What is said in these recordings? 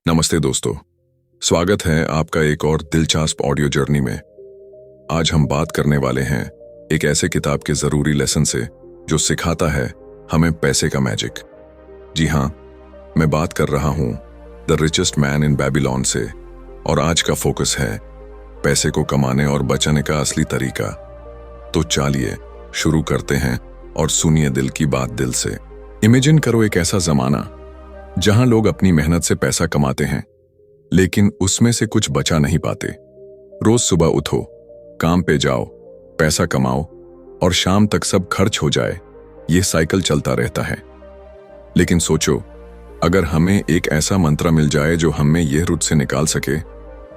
नमस्ते दोस्तों, स्वागत है आपका एक और दिलचस्प ऑडियो जर्नी में। आज हम बात करने वाले हैं एक ऐसे किताब के जरूरी लेसन से जो सिखाता है हमें पैसे का मैजिक। जी हाँ, मैं बात कर रहा हूं the richest man in Babylon से, और आज का फोकस है पैसे को कमाने और बचाने का असली तरीका। तो चलिए शुरू करते हैं और सुनिए दिल की बात दिल से। इमेजिन करो एक ऐसा जमाना जहां लोग अपनी मेहनत से पैसा कमाते हैं, लेकिन उसमें से कुछ बचा नहीं पाते। रोज सुबह उठो, काम पे जाओ, पैसा कमाओ और शाम तक सब खर्च हो जाए। ये साइकिल चलता रहता है। लेकिन सोचो, अगर हमें एक ऐसा मंत्र मिल जाए जो हमें यह रुट से निकाल सके।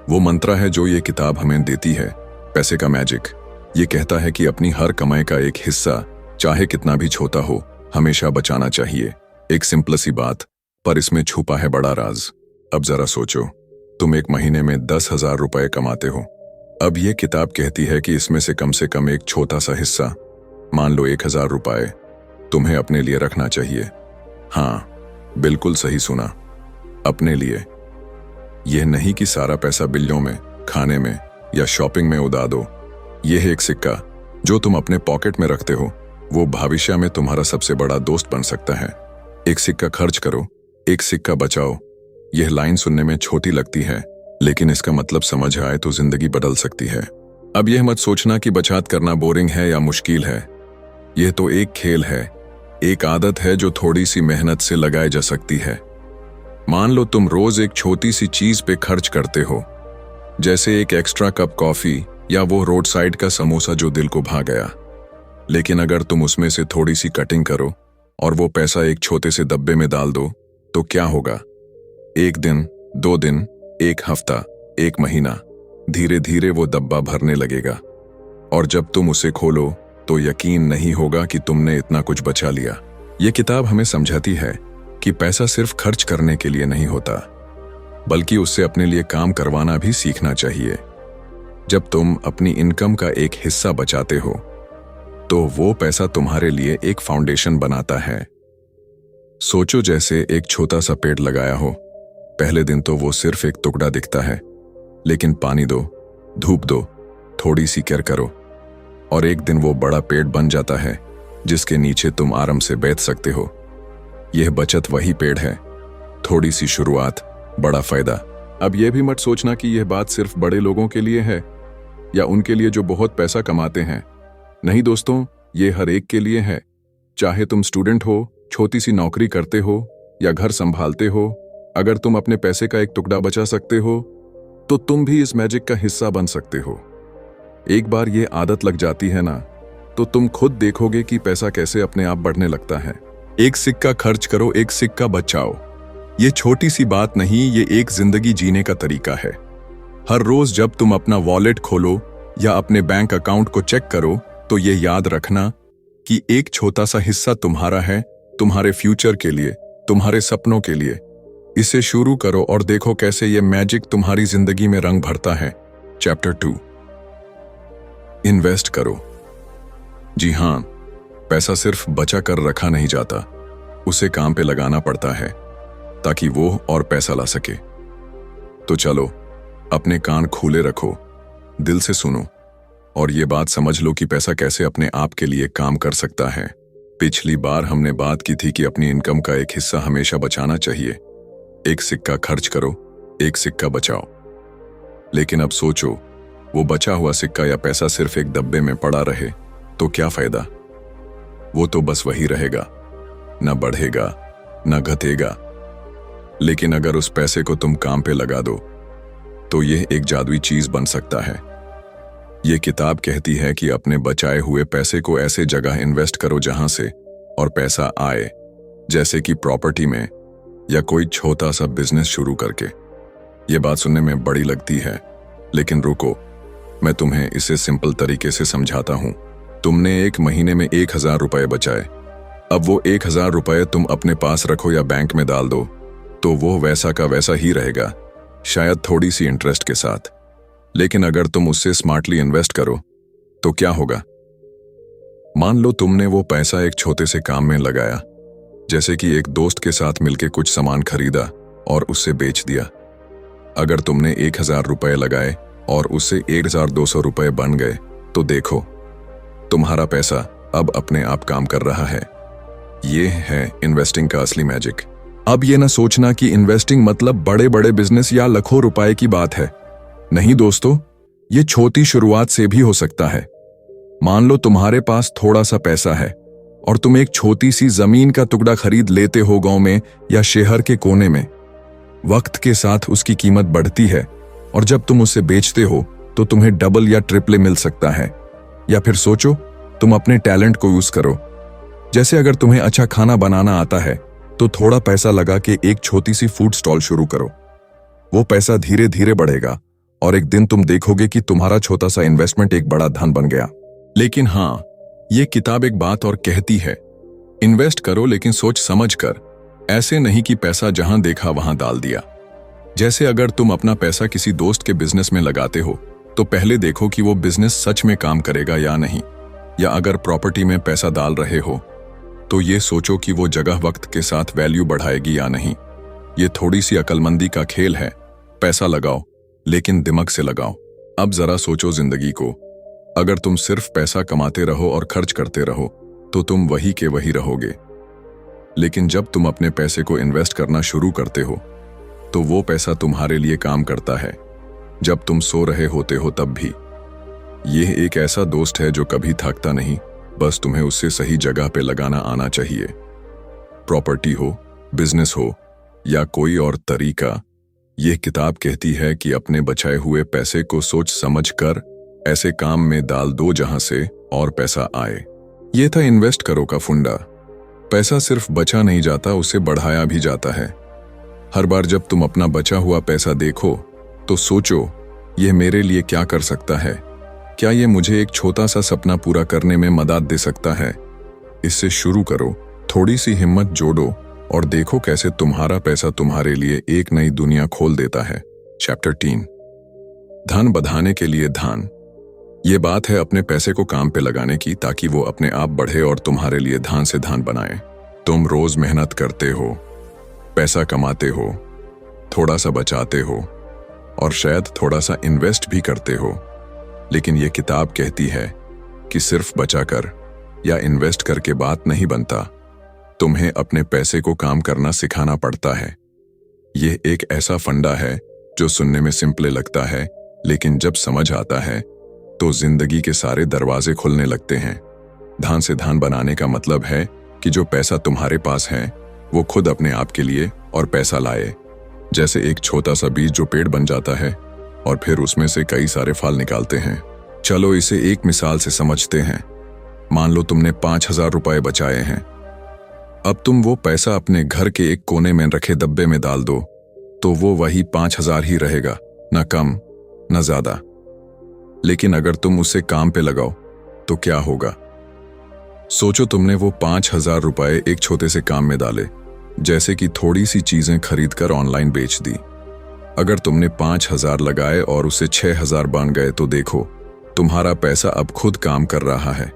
वो मंत्र है जो ये किताब हमें देती है, पैसे का मैजिक। ये कहता है कि अपनी हर कमाई का एक हिस्सा, चाहे कितना भी छोटा हो, हमेशा बचाना चाहिए। एक सिंपल सी बात, पर इसमें छुपा है बड़ा राज। अब जरा सोचो, तुम एक महीने में 10,000 रुपए कमाते हो। अब ये किताब कहती है कि इसमें से कम एक छोटा सा हिस्सा, मान लो 1,000 रुपए, तुम्हें अपने लिए रखना चाहिए। हाँ, बिल्कुल सही सुना, अपने लिए। यह नहीं कि सारा पैसा बिल्लों में, खाने में या शॉपिंग में उड़ा दो। यह है एक सिक्का जो तुम अपने पॉकेट में रखते हो। वो भविष्य में तुम्हारा सबसे बड़ा दोस्त बन सकता है। एक सिक्का खर्च करो, एक सिक्का बचाओ। यह लाइन सुनने में छोटी लगती है, लेकिन इसका मतलब समझ आए तो जिंदगी बदल सकती है। अब यह मत सोचना कि बचत करना बोरिंग है या मुश्किल है। यह तो एक खेल है, एक आदत है जो थोड़ी सी मेहनत से लगाई जा सकती है। मान लो तुम रोज एक छोटी सी चीज पे खर्च करते हो, जैसे एक एक्स्ट्रा कप कॉफी या वो रोड साइड का समोसा जो दिल को भा गया। लेकिन अगर तुम उसमें से थोड़ी सी कटिंग करो और वो पैसा एक छोटे से डब्बे में डाल दो, तो क्या होगा? एक दिन, 2 दिन, एक हफ्ता, एक महीना, धीरे धीरे वो डब्बा भरने लगेगा। और जब तुम उसे खोलो तो यकीन नहीं होगा कि तुमने इतना कुछ बचा लिया। ये किताब हमें समझाती है कि पैसा सिर्फ खर्च करने के लिए नहीं होता, बल्कि उससे अपने लिए काम करवाना भी सीखना चाहिए। जब तुम अपनी इनकम का एक हिस्सा बचाते हो, तो वो पैसा तुम्हारे लिए एक फाउंडेशन बनाता है। सोचो जैसे एक छोटा सा पेड़ लगाया हो। पहले दिन तो वो सिर्फ एक टुकड़ा दिखता है, लेकिन पानी दो, धूप दो, थोड़ी सी केयर करो, और एक दिन वो बड़ा पेड़ बन जाता है जिसके नीचे तुम आराम से बैठ सकते हो। यह बचत वही पेड़ है, थोड़ी सी शुरुआत, बड़ा फायदा। अब यह भी मत सोचना कि यह बात सिर्फ बड़े लोगों के लिए है या उनके लिए जो बहुत पैसा कमाते हैं। नहीं दोस्तों, ये हर एक के लिए है। चाहे तुम स्टूडेंट हो, छोटी सी नौकरी करते हो या घर संभालते हो, अगर तुम अपने पैसे का एक टुकड़ा बचा सकते हो, तो तुम भी इस मैजिक का हिस्सा बन सकते हो। एक बार ये आदत लग जाती है ना, तो तुम खुद देखोगे कि पैसा कैसे अपने आप बढ़ने लगता है। एक सिक्का खर्च करो, एक सिक्का बचाओ। ये छोटी सी बात नहीं, ये एक जिंदगी जीने का तरीका है। हर रोज जब तुम अपना वॉलेट खोलो या अपने बैंक अकाउंट को चेक करो, तो ये याद रखना कि एक छोटा सा हिस्सा तुम्हारा है, तुम्हारे फ्यूचर के लिए, तुम्हारे सपनों के लिए। इसे शुरू करो और देखो कैसे ये मैजिक तुम्हारी जिंदगी में रंग भरता है। चैप्टर 2, इन्वेस्ट करो। जी हां, पैसा सिर्फ बचा कर रखा नहीं जाता, उसे काम पे लगाना पड़ता है ताकि वो और पैसा ला सके। तो चलो, अपने कान खुले रखो, दिल से सुनो और ये बात समझ लो कि पैसा कैसे अपने आप के लिए काम कर सकता है। पिछली बार हमने बात की थी कि अपनी इनकम का एक हिस्सा हमेशा बचाना चाहिए। एक सिक्का खर्च करो, एक सिक्का बचाओ। लेकिन अब सोचो, वो बचा हुआ सिक्का या पैसा सिर्फ एक डब्बे में पड़ा रहे तो क्या फायदा? वो तो बस वही रहेगा, न बढ़ेगा न घटेगा। लेकिन अगर उस पैसे को तुम काम पे लगा दो, तो यह एक जादुई चीज बन सकता है। ये किताब कहती है कि अपने बचाए हुए पैसे को ऐसे जगह इन्वेस्ट करो जहां से और पैसा आए, जैसे कि प्रॉपर्टी में या कोई छोटा सा बिजनेस शुरू करके। ये बात सुनने में बड़ी लगती है, लेकिन रुको, मैं तुम्हें इसे सिंपल तरीके से समझाता हूं। तुमने एक महीने में 1,000 रुपए बचाए। अब वो 1,000 रुपए तुम अपने पास रखो या बैंक में डाल दो, तो वो वैसा का वैसा ही रहेगा, शायद थोड़ी सी इंटरेस्ट के साथ। लेकिन अगर तुम उससे स्मार्टली इन्वेस्ट करो, तो क्या होगा? मान लो तुमने वो पैसा एक छोटे से काम में लगाया, जैसे कि एक दोस्त के साथ मिलकर कुछ सामान खरीदा और उससे बेच दिया। अगर तुमने 1000 रुपए लगाए और उससे 1200 रुपए बन गए तो देखो, तुम्हारा पैसा अब अपने आप काम कर रहा है। ये है इन्वेस्टिंग का असली मैजिक। अब ये ना सोचना कि इन्वेस्टिंग मतलब बड़े बड़े बिजनेस या लाखों रुपए की बात है। नहीं दोस्तों, ये छोटी शुरुआत से भी हो सकता है। मान लो तुम्हारे पास थोड़ा सा पैसा है और तुम एक छोटी सी जमीन का टुकड़ा खरीद लेते हो गांव में या शहर के कोने में। वक्त के साथ उसकी कीमत बढ़ती है और जब तुम उसे बेचते हो तो तुम्हें डबल या ट्रिपल मिल सकता है। या फिर सोचो, तुम अपने टैलेंट को यूज करो। जैसे अगर तुम्हें अच्छा खाना बनाना आता है तो थोड़ा पैसा लगा के एक छोटी सी फूड स्टॉल शुरू करो। वो पैसा धीरे धीरे बढ़ेगा और एक दिन तुम देखोगे कि तुम्हारा छोटा सा इन्वेस्टमेंट एक बड़ा धन बन गया। लेकिन हाँ, ये किताब एक बात और कहती है, इन्वेस्ट करो लेकिन सोच समझ कर। ऐसे नहीं कि पैसा जहां देखा वहां डाल दिया। जैसे अगर तुम अपना पैसा किसी दोस्त के बिजनेस में लगाते हो तो पहले देखो कि वो बिजनेस सच में काम करेगा या नहीं। या अगर प्रॉपर्टी में पैसा डाल रहे हो तो ये सोचो कि वो जगह वक्त के साथ वैल्यू बढ़ाएगी या नहीं। ये थोड़ी सी अक्लमंदी का खेल है। पैसा लगाओ लेकिन दिमाग से लगाओ। अब जरा सोचो जिंदगी को, अगर तुम सिर्फ पैसा कमाते रहो और खर्च करते रहो तो तुम वही के वही रहोगे। लेकिन जब तुम अपने पैसे को इन्वेस्ट करना शुरू करते हो तो वो पैसा तुम्हारे लिए काम करता है। जब तुम सो रहे होते हो तब भी। यह एक ऐसा दोस्त है जो कभी थकता नहीं, बस तुम्हें उससे सही जगह पे लगाना आना चाहिए। प्रॉपर्टी हो, बिजनेस हो या कोई और तरीका, यह किताब कहती है कि अपने बचाए हुए पैसे को सोच समझ कर ऐसे काम में डाल दो जहां से और पैसा आए। यह था इन्वेस्ट करो का फुंडा। पैसा सिर्फ बचा नहीं जाता, उसे बढ़ाया भी जाता है। हर बार जब तुम अपना बचा हुआ पैसा देखो तो सोचो, यह मेरे लिए क्या कर सकता है? क्या यह मुझे एक छोटा सा सपना पूरा करने में मदद दे सकता है? इससे शुरू करो, थोड़ी सी हिम्मत जोड़ो और देखो कैसे तुम्हारा पैसा तुम्हारे लिए एक नई दुनिया खोल देता है। चैप्टर 3, धन बढ़ाने के लिए धन। ये बात है अपने पैसे को काम पे लगाने की ताकि वो अपने आप बढ़े और तुम्हारे लिए धन से धन बनाए। तुम रोज मेहनत करते हो, पैसा कमाते हो, थोड़ा सा बचाते हो और शायद थोड़ा सा इन्वेस्ट भी करते हो। लेकिन ये किताब कहती है कि सिर्फ बचा कर या इन्वेस्ट करके बात नहीं बनता, तुम्हें अपने पैसे को काम करना सिखाना पड़ता है। यह एक ऐसा फंडा है जो सुनने में सिंपल लगता है, लेकिन जब समझ आता है तो जिंदगी के सारे दरवाजे खुलने लगते हैं। धन से धन बनाने का मतलब है कि जो पैसा तुम्हारे पास है वो खुद अपने आप के लिए और पैसा लाए। जैसे एक छोटा सा बीज जो पेड़ बन जाता है और फिर उसमें से कई सारे फल निकालते हैं। चलो इसे एक मिसाल से समझते हैं। मान लो तुमने 5000 रुपए बचाए हैं। अब तुम वो पैसा अपने घर के एक कोने में रखे डब्बे में डाल दो तो वो वही 5000 ही रहेगा, न कम न ज्यादा। लेकिन अगर तुम उसे काम पे लगाओ तो क्या होगा? सोचो, तुमने वो 5000 रुपए एक छोटे से काम में डाले, जैसे कि थोड़ी सी चीजें खरीद कर ऑनलाइन बेच दी। अगर तुमने 5000 लगाए और उसे 6000 बन गए तो देखो, तुम्हारा पैसा अब खुद काम कर रहा है।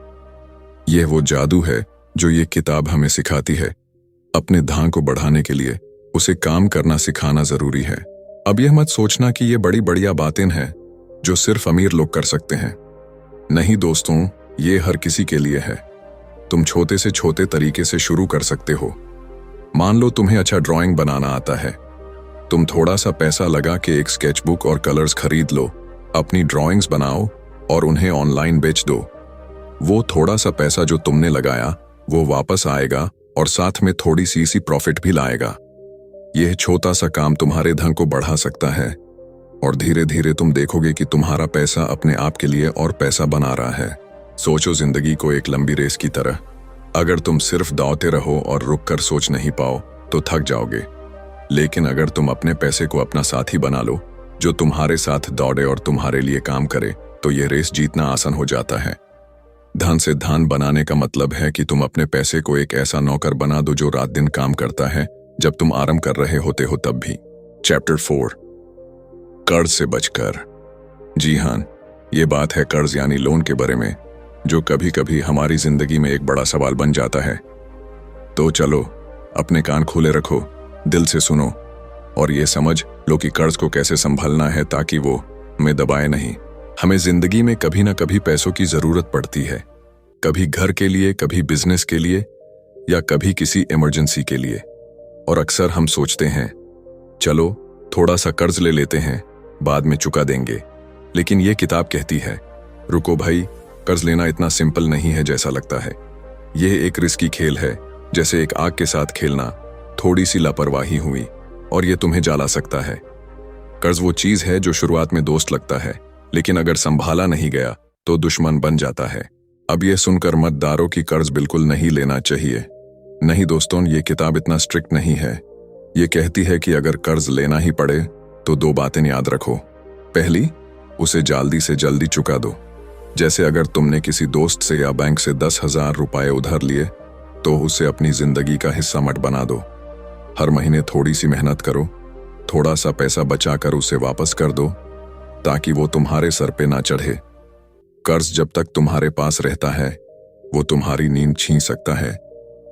यह वो जादू है जो ये किताब हमें सिखाती है। अपने धन को बढ़ाने के लिए उसे काम करना सिखाना जरूरी है। अब यह मत सोचना कि ये बड़ी बढ़िया बातें हैं जो सिर्फ अमीर लोग कर सकते हैं। नहीं दोस्तों, ये हर किसी के लिए है। तुम छोटे से छोटे तरीके से शुरू कर सकते हो। मान लो तुम्हें अच्छा ड्राइंग बनाना आता है। तुम थोड़ा सा पैसा लगा के एक स्केचबुक और कलर्स खरीद लो, अपनी ड्राइंग्स बनाओ और उन्हें ऑनलाइन बेच दो। वो थोड़ा सा पैसा जो तुमने लगाया वो वापस आएगा और साथ में थोड़ी सी प्रॉफिट भी लाएगा। यह छोटा सा काम तुम्हारे धन को बढ़ा सकता है और धीरे धीरे तुम देखोगे कि तुम्हारा पैसा अपने आप के लिए और पैसा बना रहा है। सोचो जिंदगी को एक लंबी रेस की तरह। अगर तुम सिर्फ दौड़ते रहो और रुक कर सोच नहीं पाओ तो थक जाओगे। लेकिन अगर तुम अपने पैसे को अपना साथी बना लो जो तुम्हारे साथ दौड़े और तुम्हारे लिए काम करे तो ये रेस जीतना आसान हो जाता है। धन से धन बनाने का मतलब है कि तुम अपने पैसे को एक ऐसा नौकर बना दो जो रात दिन काम करता है जब तुम आराम कर रहे होते हो तब भी। चैप्टर 4, कर्ज से बचकर। जी हाँ, ये बात है कर्ज यानी लोन के बारे में, जो कभी कभी हमारी जिंदगी में एक बड़ा सवाल बन जाता है। तो चलो अपने कान खोले रखो, दिल से सुनो। और ये समझ लो कि कर्ज को कैसे संभालना है ताकि वो हमें दबाए नहीं। हमें जिंदगी में कभी ना कभी पैसों की जरूरत पड़ती है, कभी घर के लिए, कभी बिजनेस के लिए, या कभी किसी इमरजेंसी के लिए। और अक्सर हम सोचते हैं चलो थोड़ा सा कर्ज ले लेते हैं, बाद में चुका देंगे। लेकिन ये किताब कहती है रुको भाई, कर्ज लेना इतना सिंपल नहीं है जैसा लगता है। यह एक रिस्की खेल है, जैसे एक आग के साथ खेलना। थोड़ी सी लापरवाही हुई और ये तुम्हें जला सकता है। कर्ज वो चीज है जो शुरुआत में दोस्त लगता है, लेकिन अगर संभाला नहीं गया तो दुश्मन बन जाता है। अब ये सुनकर मत डारो कि कर्ज बिल्कुल नहीं लेना चाहिए। नहीं दोस्तों, ये किताब इतना स्ट्रिक्ट नहीं है। ये कहती है कि अगर कर्ज लेना ही पड़े तो 2 बातें याद रखो। पहली, उसे जल्दी से जल्दी चुका दो। जैसे अगर तुमने किसी दोस्त से या बैंक से 10,000 रुपए उधार लिए तो उसे अपनी जिंदगी का हिस्सा मत बना दो। हर महीने थोड़ी सी मेहनत करो, थोड़ा सा पैसा बचाकर उसे वापस कर दो ताकि वो तुम्हारे सर पे ना चढ़े। कर्ज जब तक तुम्हारे पास रहता है वो तुम्हारी नींद छीन सकता है,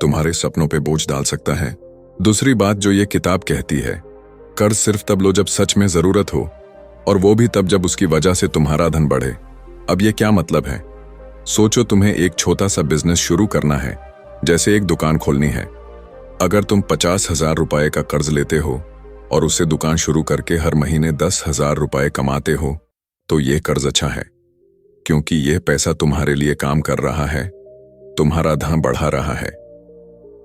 तुम्हारे सपनों पे बोझ डाल सकता है। दूसरी बात जो ये किताब कहती है, कर्ज सिर्फ तब लो जब सच में जरूरत हो, और वो भी तब जब उसकी वजह से तुम्हारा धन बढ़े। अब ये क्या मतलब है? सोचो तुम्हें एक छोटा सा बिजनेस शुरू करना है, जैसे एक दुकान खोलनी है। अगर तुम 50,000 रुपए का कर्ज लेते हो और उससे दुकान शुरू करके हर महीने 10,000 रुपए कमाते हो तो ये कर्ज अच्छा है, क्योंकि यह पैसा तुम्हारे लिए काम कर रहा है, तुम्हारा धन बढ़ा रहा है।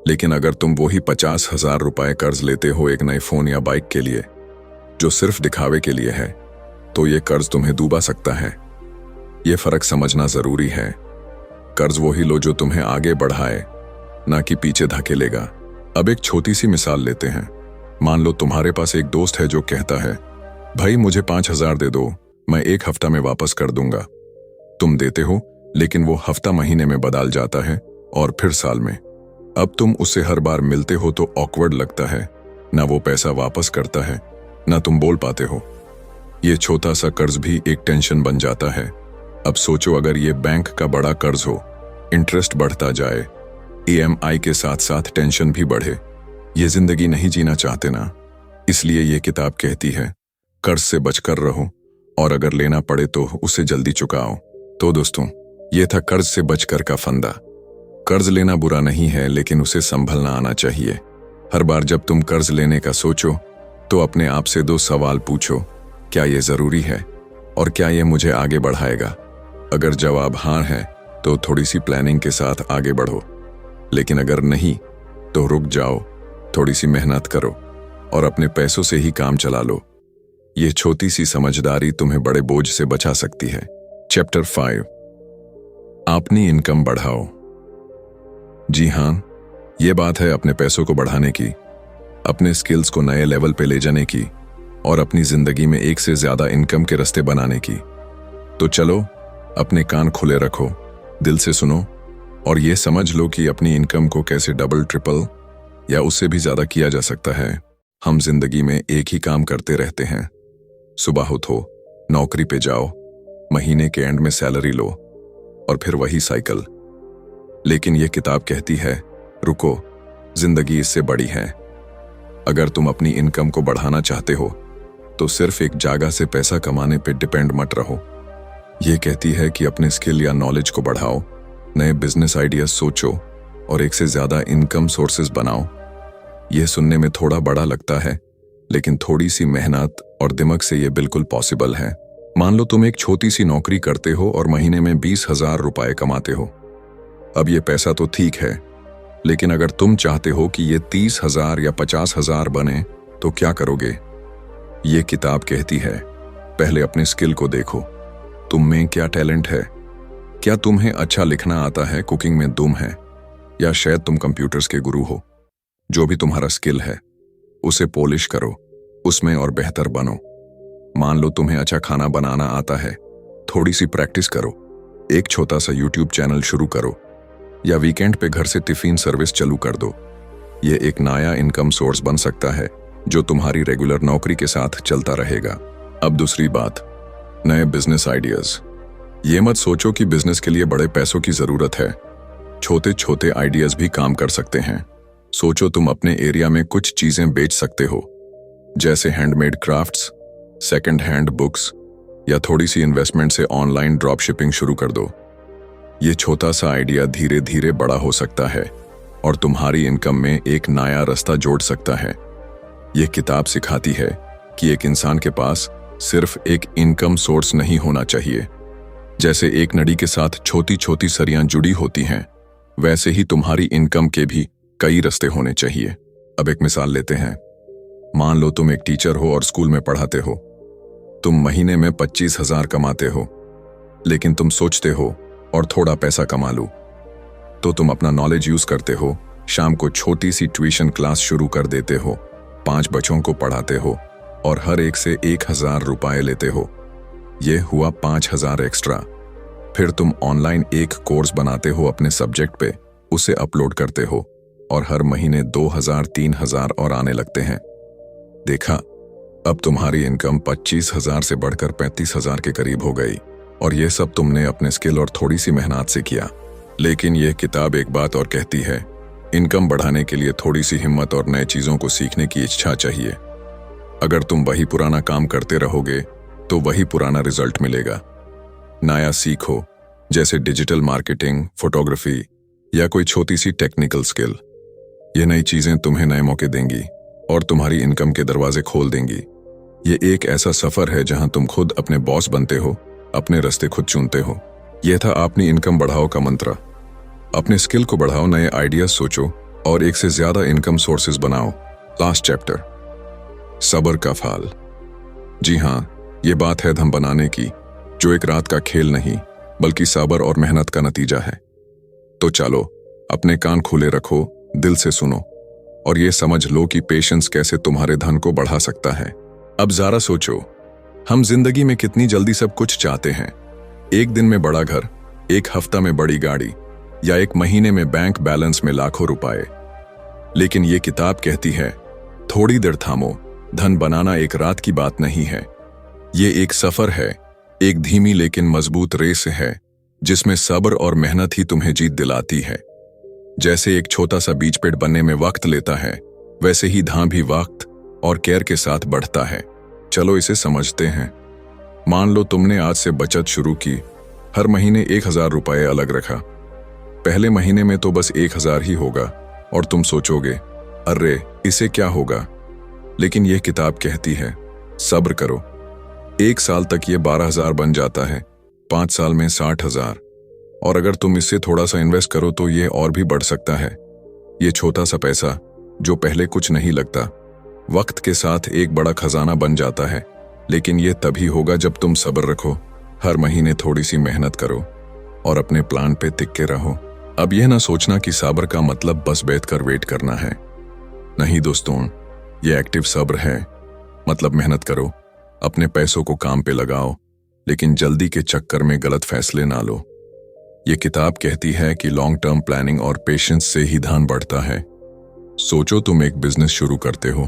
लेकिन अगर तुम वही 50,000 रुपए कर्ज लेते हो एक नए फोन या बाइक के लिए, जो सिर्फ दिखावे के लिए है, तो ये कर्ज तुम्हें डूबा सकता है। ये फर्क समझना जरूरी है। कर्ज वही लो जो तुम्हें आगे बढ़ाए, ना कि पीछे धकेलेगा। अब एक छोटी सी मिसाल लेते हैं। मान लो तुम्हारे पास एक दोस्त है जो कहता है भाई मुझे 5,000 दे दो, मैं 1 हफ्ता में वापस कर दूंगा। तुम देते हो, लेकिन वो हफ्ता महीने में बदल जाता है और फिर साल में। अब तुम उससे हर बार मिलते हो तो ऑकवर्ड लगता है, ना वो पैसा वापस करता है, ना तुम बोल पाते हो। ये छोटा सा कर्ज भी एक टेंशन बन जाता है। अब सोचो अगर ये बैंक का बड़ा कर्ज हो, इंटरेस्ट बढ़ता जाए, EMI के साथ साथ टेंशन भी बढ़े। ये जिंदगी नहीं जीना चाहते ना। इसलिए ये किताब कहती है कर्ज से बचकर रहो, और अगर लेना पड़े तो उसे जल्दी चुकाओ। तो दोस्तों, ये था कर्ज से बचकर का फंदा। कर्ज लेना बुरा नहीं है, लेकिन उसे संभलना आना चाहिए। हर बार जब तुम कर्ज लेने का सोचो तो अपने आप से 2 सवाल पूछो, क्या ये जरूरी है और क्या ये मुझे आगे बढ़ाएगा? अगर जवाब हाँ है तो थोड़ी सी प्लानिंग के साथ आगे बढ़ो, लेकिन अगर नहीं तो रुक जाओ, थोड़ी सी मेहनत करो और अपने पैसों से ही काम चला लो। ये छोटी सी समझदारी तुम्हें बड़े बोझ से बचा सकती है। चैप्टर 5, अपनी इनकम बढ़ाओ। जी हाँ, ये बात है अपने पैसों को बढ़ाने की, अपने स्किल्स को नए लेवल पे ले जाने की और अपनी जिंदगी में एक से ज्यादा इनकम के रास्ते बनाने की। तो चलो अपने कान खुले रखो, दिल से सुनो और ये समझ लो कि अपनी इनकम को कैसे डबल, ट्रिपल या उससे भी ज्यादा किया जा सकता है। हम जिंदगी में एक ही काम करते रहते हैं। सुबह उठो, नौकरी पे जाओ, महीने के एंड में सैलरी लो और फिर वही साइकिल। लेकिन यह किताब कहती है रुको, जिंदगी इससे बड़ी है। अगर तुम अपनी इनकम को बढ़ाना चाहते हो तो सिर्फ एक जगह से पैसा कमाने पे डिपेंड मत रहो। यह कहती है कि अपने स्किल या नॉलेज को बढ़ाओ, नए बिजनेस आइडियाज सोचो और एक से ज्यादा इनकम सोर्सेज बनाओ। यह सुनने में थोड़ा बड़ा लगता है, लेकिन थोड़ी सी मेहनत और दिमाग से यह बिल्कुल पॉसिबल है। मान लो तुम एक छोटी सी नौकरी करते हो और महीने में 20,000 रुपए कमाते हो। अब ये पैसा तो ठीक है, लेकिन अगर तुम चाहते हो कि ये 30,000 या 50,000 बने तो क्या करोगे? ये किताब कहती है पहले अपने स्किल को देखो, तुम में क्या टैलेंट है। क्या तुम्हें अच्छा लिखना आता है, कुकिंग में दुम है, या शायद तुम कंप्यूटर्स के गुरु हो? जो भी तुम्हारा स्किल है उसे पॉलिश करो, उसमें और बेहतर बनो। मान लो तुम्हें अच्छा खाना बनाना आता है, थोड़ी सी प्रैक्टिस करो, एक छोटा सा YouTube चैनल शुरू करो या वीकेंड पे घर से टिफिन सर्विस चालू कर दो। ये एक नया इनकम सोर्स बन सकता है जो तुम्हारी रेगुलर नौकरी के साथ चलता रहेगा। अब दूसरी बात, नए बिजनेस आइडियाज। ये मत सोचो कि बिजनेस के लिए बड़े पैसों की जरूरत है, छोटे छोटे आइडियाज भी काम कर सकते हैं। सोचो तुम अपने एरिया में कुछ चीजें बेच सकते हो, जैसे handmade crafts, second hand books या थोड़ी सी इन्वेस्टमेंट से ऑनलाइन ड्रॉप शिपिंग शुरू कर दो। ये छोटा सा आइडिया धीरे धीरे बड़ा हो सकता है और तुम्हारी इनकम में एक नया रास्ता जोड़ सकता है। ये किताब सिखाती है कि एक इंसान के पास सिर्फ एक इनकम सोर्स नहीं होना चाहिए। जैसे एक नदी के साथ छोटी छोटी सरियां जुड़ी होती हैं, वैसे ही तुम्हारी इनकम के भी कई रास्ते होने चाहिए। अब एक मिसाल लेते हैं। मान लो तुम एक टीचर हो और स्कूल में पढ़ाते हो। तुम महीने में 25,000 कमाते हो, लेकिन तुम सोचते हो और थोड़ा पैसा कमा लूं। तो तुम अपना नॉलेज यूज करते हो, शाम को छोटी सी ट्यूशन क्लास शुरू कर देते हो, 5 बच्चों को पढ़ाते हो और हर एक से 1,000 रुपए लेते हो। ये हुआ 5,000 एक्स्ट्रा। फिर तुम ऑनलाइन एक कोर्स बनाते हो अपने सब्जेक्ट पे, उसे अपलोड करते हो और हर महीने 2,000 3,000 और आने लगते हैं। देखा, अब तुम्हारी इनकम 25,000 से बढ़कर 35,000 के करीब हो गई। और ये सब तुमने अपने स्किल और थोड़ी सी मेहनत से किया। लेकिन यह किताब एक बात और कहती है, इनकम बढ़ाने के लिए थोड़ी सी हिम्मत और नए चीजों को सीखने की इच्छा चाहिए। अगर तुम वही पुराना काम करते रहोगे तो वही पुराना रिजल्ट मिलेगा। नया सीखो, जैसे डिजिटल मार्केटिंग, फोटोग्राफी या कोई छोटी सी टेक्निकल स्किल। ये नई चीजें तुम्हें नए मौके देंगी और तुम्हारी इनकम के दरवाजे खोल देंगी। ये एक ऐसा सफर है जहां तुम खुद अपने बॉस बनते हो, अपने रास्ते खुद चुनते हो। यह था अपनी इनकम बढ़ाओ का मंत्र। अपने स्किल को बढ़ाओ, नए आइडियाज सोचो और एक से ज्यादा इनकम सोर्सेज बनाओ। लास्ट चैप्टर, सब्र का फल। जी हाँ, ये बात है धन बनाने की, जो एक रात का खेल नहीं बल्कि सब्र और मेहनत का नतीजा है। तो चलो, अपने कान खुले रखो, दिल से सुनो और ये समझ लो कि पेशेंस कैसे तुम्हारे धन को बढ़ा सकता है। अब जरा सोचो, हम जिंदगी में कितनी जल्दी सब कुछ चाहते हैं। एक दिन में बड़ा घर, एक हफ्ता में बड़ी गाड़ी या एक महीने में बैंक बैलेंस में लाखों रुपए। लेकिन ये किताब कहती है, थोड़ी देर थामो, धन बनाना एक रात की बात नहीं है। ये एक सफर है, एक धीमी लेकिन मजबूत रेस है, जिसमें सब्र और मेहनत ही तुम्हें जीत दिलाती है। जैसे एक छोटा सा बीज पेड़ बनने में वक्त लेता है, वैसे ही धान भी वक्त और केयर के साथ बढ़ता है। चलो इसे समझते हैं। मान लो तुमने आज से बचत शुरू की, हर महीने 1,000 रुपए अलग रखा। पहले महीने में तो बस 1,000 ही होगा और तुम सोचोगे, अरे इसे क्या होगा। लेकिन यह किताब कहती है, सब्र करो, 1 साल तक ये 12,000 बन जाता है, 5 साल में 60,000। और अगर तुम इससे थोड़ा सा इन्वेस्ट करो तो ये और भी बढ़ सकता है। ये छोटा सा पैसा जो पहले कुछ नहीं लगता, वक्त के साथ एक बड़ा खजाना बन जाता है। लेकिन ये तभी होगा जब तुम सब्र रखो, हर महीने थोड़ी सी मेहनत करो और अपने प्लान पे टिके रहो। अब यह ना सोचना कि सब्र का मतलब बस बैठकर वेट करना है। नहीं दोस्तों, ये एक्टिव सब्र है। मतलब मेहनत करो, अपने पैसों को काम पे लगाओ, लेकिन जल्दी के चक्कर में गलत फैसले ना लो। ये किताब कहती है कि लॉन्ग टर्म प्लानिंग और पेशेंस से ही धन बढ़ता है। सोचो तुम एक बिजनेस शुरू करते हो,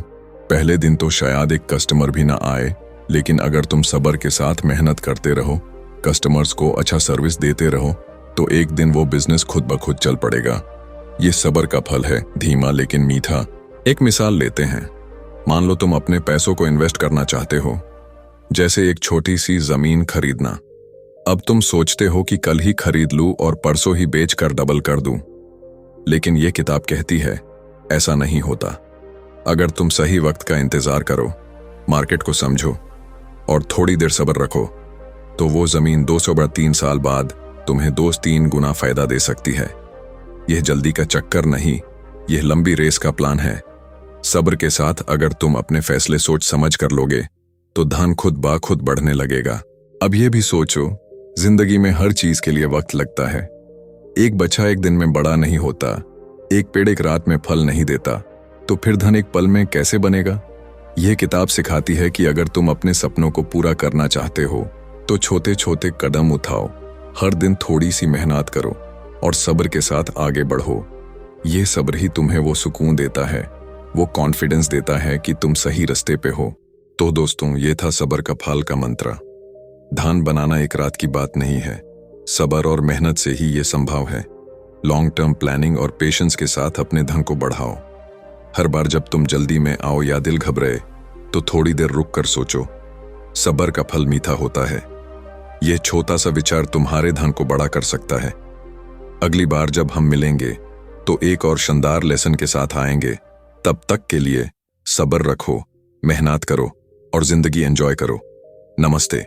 पहले दिन तो शायद एक कस्टमर भी ना आए, लेकिन अगर तुम सब्र के साथ मेहनत करते रहो, कस्टमर्स को अच्छा सर्विस देते रहो, तो एक दिन वो बिजनेस खुद ब खुद चल पड़ेगा। ये सब्र का फल है, धीमा लेकिन मीठा। एक मिसाल लेते हैं। मान लो तुम अपने पैसों को इन्वेस्ट करना चाहते हो, जैसे एक छोटी सी जमीन खरीदना। अब तुम सोचते हो कि कल ही खरीद लूं और परसों ही बेचकर डबल कर दूं। लेकिन यह किताब कहती है, ऐसा नहीं होता। अगर तुम सही वक्त का इंतजार करो, मार्केट को समझो और थोड़ी देर सब्र रखो, तो वो जमीन 203 साल बाद तुम्हें 2-3 गुना फायदा दे सकती है। यह जल्दी का चक्कर नहीं, यह लंबी रेस का प्लान है। सब्र के साथ अगर तुम अपने फैसले सोच समझ कर लोगे, तो धन खुद ब खुद बढ़ने लगेगा। अब यह भी सोचो, जिंदगी में हर चीज के लिए वक्त लगता है। एक बच्चा एक दिन में बड़ा नहीं होता, एक पेड़ एक रात में फल नहीं देता, तो फिर धन एक पल में कैसे बनेगा। यह किताब सिखाती है कि अगर तुम अपने सपनों को पूरा करना चाहते हो, तो छोटे छोटे कदम उठाओ, हर दिन थोड़ी सी मेहनत करो और सब्र के साथ आगे बढ़ो। ये सब्र ही तुम्हें वो सुकून देता है, वो कॉन्फिडेंस देता है कि तुम सही रास्ते पे हो। तो दोस्तों, ये था सब्र का फल का मंत्र। धन बनाना एक रात की बात नहीं है, सब्र और मेहनत से ही ये संभव है। लॉन्ग टर्म प्लानिंग और पेशेंस के साथ अपने धन को बढ़ाओ। हर बार जब तुम जल्दी में आओ या दिल घबराए, तो थोड़ी देर रुक कर सोचो, सब्र का फल मीठा होता है। यह छोटा सा विचार तुम्हारे धन को बड़ा कर सकता है। अगली बार जब हम मिलेंगे तो एक और शानदार लेसन के साथ आएंगे। तब तक के लिए सब्र रखो, मेहनत करो और जिंदगी एंजॉय करो। नमस्ते।